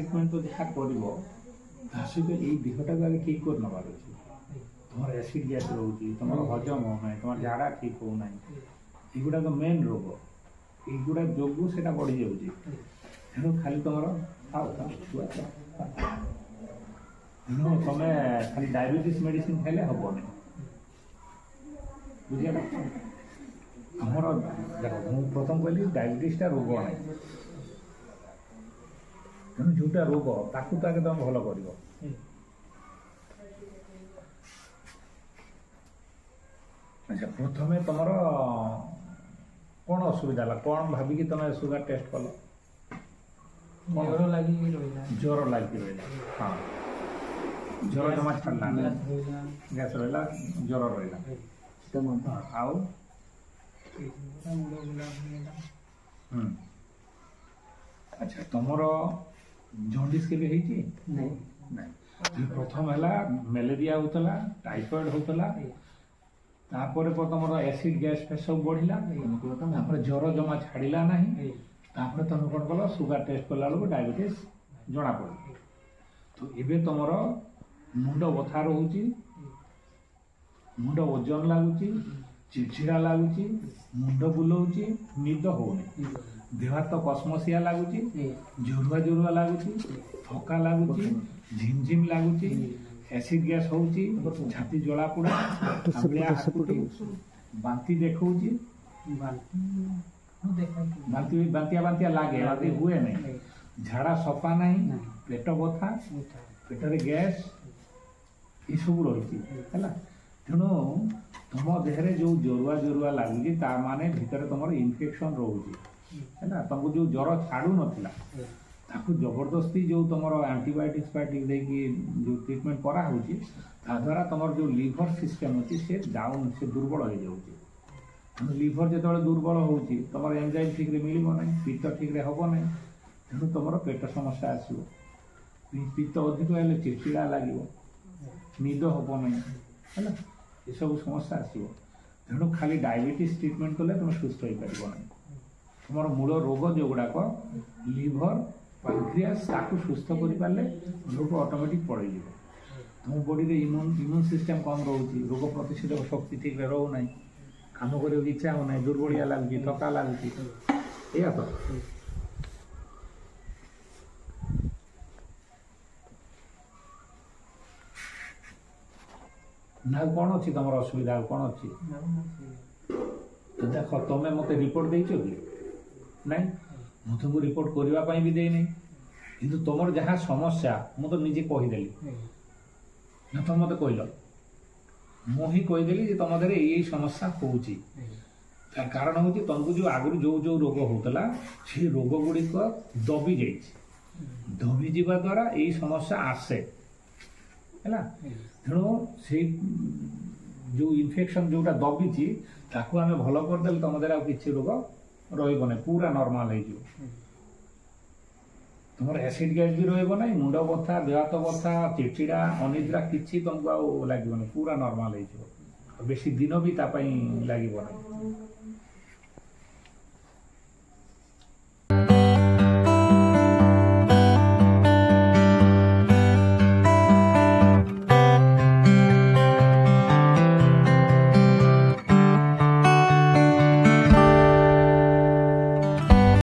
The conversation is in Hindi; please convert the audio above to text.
ट्रिटमेंट तो जहाँ कर सहित यही देहटा को आगे ठीक कर नबार अच्छे तुम एसिड गैस रोचे तुम हजम होना तुम झाड़ा ठीक होना युवा तो मेन रोग युवा जो से बढ़ी जाऊँगी तेणु खाली तुम तेणु तुम खाली डायबिटीज मेडिसिन खाइले हेनी बुझे तुमर देख मुझे प्रथम कहली डायबिटीजटा रोग ना तेणु जोटा रोग ताकू तो आगे तुम भल कर अच्छा प्रथम तुम कौन असुविधा है कौन भाविकी तुम सुगर टेस्ट कल ज्वर लगी ज्वर लगी रहा हाँ ज्वर जमा छाड़ा गैस रहा ज्वर रहा आउ अच्छा तुमर जॉन्डिस के प्रथम है मलेरिया होता टाइफॉइड होता तापर तुम एसिड गैस फैस सब बढ़ला ज्वर जमा छाड़ा ना तुम कौन कल सुगर टेस्ट कला बेलू डायबिटीज जना पड़ तो ये तुम मुंड बथा रोचे मुंड ओजन लगुच चिड़चिड़ा लगुच मुंड बुलाऊँ निद होनी देह हाथ कसमसिया लगुच जोरुआ जोरुआ लगुच थका लगुच झिमझिम लगुच एसिड गैस हो छाती जला पोड़ा बांती देखा बांतिया बांतिया लगे बांती हुए नहीं झाड़ा सफा नहीं पेट बथा पेटर गैस ये सब रही है तेणु तुम देहरे जो जोरुआ जोरुआ लगुच माने भितर तुम इन्फेक्शन रोचे तुमको जो ज्वर छाड़ू नाला ताकू जबरदस्ती जो तुम एंटीबायोटिक्स फाइटिक देकी जो ट्रीटमेंट करा द्वारा तुम जो लिवर सिस्टम अच्छी से डाउन से दुर्बल हो जाऊँगी लिवर जो दुर्बल हो तुम एंजाइम ठीक मिल ना पित्त ठीक हम ना तेणु तुम पेट समस्या आसो पित्त अधिक है चिड़चिड़ा लगे निद हम ना है ये सब समस्या आसो तेणु खाली डायबिटीज ट्रीटमेंट कले तुम सुस्थ हो पार ना तुम मूल रोग जो गुड़ाक लिवर पैंक्रियास ताकू सुस्थ कर पारे रोग ऑटोमेटिक पड़े तुम बॉडी इम्यून सिस्टम कम रोचे रोग प्रतिषेधक शक्ति ठीक रोना कम कर इच्छा होना दुर्बलिया लगुच थका लगुच या तो ना कौन अच्छी तुम असुविधा कौन अच्छी देख तुम्हें मत रिपोर्ट देच कि नहीं मुझे तुमको रिपोर्ट करने भी देनी किंतु तुम जहाँ समस्या मुझे निजे कहीदेली ना तुम मत कहल मुझे कहीदेली तुम देह यही समस्या हो कारण हूँ तुमको जो आगु जो जो रोग होता से रोग गुड़िक दबी दबी जावा द्वारा यही समस्या आसे है तेणु से जो इन्फेक्शन जोटा दबी ताकू आम भल करदे तुम देह किसी रोग रही पूरा नॉर्मल हो तुम एसिड गैस भी रहा मुंड बथा देह हाथ बथा चिड़चिड़ा अनिद्रा किसी तुमको लगे पूरा नॉर्मल हो बेसी दिन भी लगे ना।